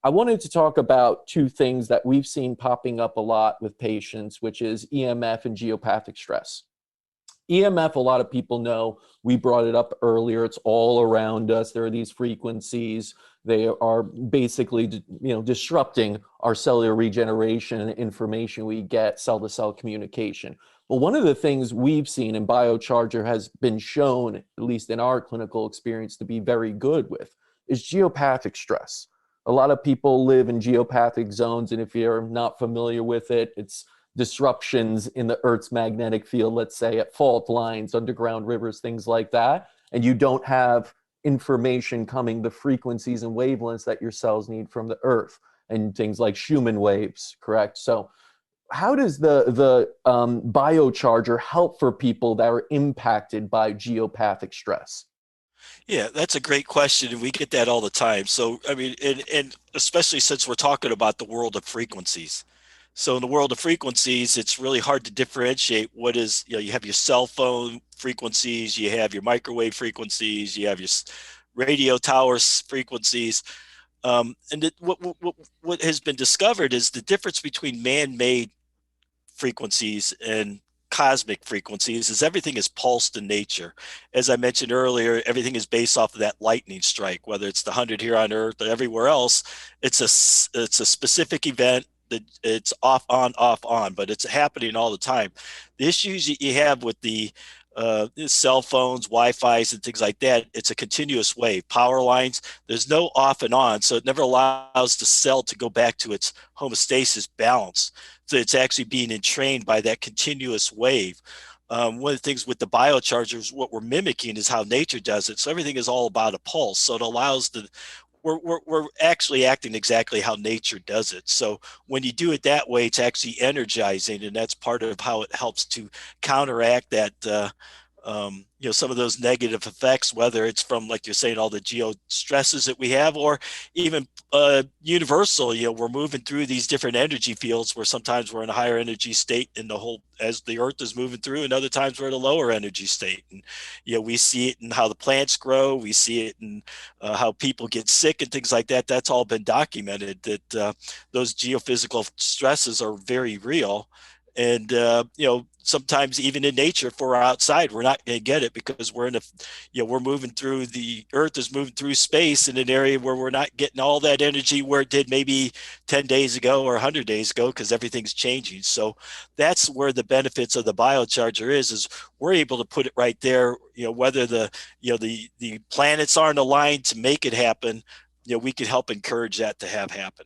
I wanted to talk about two things that we've seen popping up a lot with patients, which is EMF and geopathic stress. EMF, a lot of people know, we brought it up earlier. It's all around us. There are these frequencies. They are basically, disrupting our cellular regeneration and information we get, cell-to-cell communication. Well, one of the things we've seen, and BioCharger has been shown, at least in our clinical experience, to be very good with, is geopathic stress. A lot of people live in geopathic zones, and if you're not familiar with it, it's disruptions in the Earth's magnetic field, let's say at fault lines, underground rivers, things like that, and you don't have information coming, the frequencies and wavelengths that your cells need from the Earth, and things like Schumann waves, correct? So how does the biocharger help for people that are impacted by geopathic stress? Yeah, that's a great question, and we get that all the time. So, I mean, and especially since we're talking about the world of frequencies. So, in the world of frequencies, it's really hard to differentiate what is, you have your cell phone frequencies, you have your microwave frequencies, you have your radio towers frequencies. What has been discovered is the difference between man-made frequencies and cosmic frequencies is everything is pulsed in nature. As I mentioned earlier, everything is based off of that lightning strike, whether it's the 100 here on Earth or everywhere else. It's a specific event that it's off on, but it's happening all the time. The issues you have with the cell phones, Wi-Fi's, and things like that, it's a continuous wave. Power lines, there's no off and on, so it never allows the cell to go back to its homeostasis balance. So it's actually being entrained by that continuous wave. One of the things with the biochargers, what we're mimicking is how nature does it. So everything is all about a pulse. So it allows we're actually acting exactly how nature does it. So when you do it that way, it's actually energizing, and that's part of how it helps to counteract that some of those negative effects, whether it's from, like you're saying, all the geo stresses that we have, or even universal. We're moving through these different energy fields where sometimes we're in a higher energy state in the whole as the Earth is moving through, and other times we're in a lower energy state. And we see it in how the plants grow, we see it in how people get sick and things like that. That's all been documented, that those geophysical stresses are very real. And sometimes even in nature, if we're outside, we're not going to get it because we're in we're moving through, the Earth is moving through space in an area where we're not getting all that energy where it did maybe 10 days ago or 100 days ago, because everything's changing. So that's where the benefits of the biocharger is we're able to put it right there. Whether the planets aren't aligned to make it happen, we can help encourage that to have happen.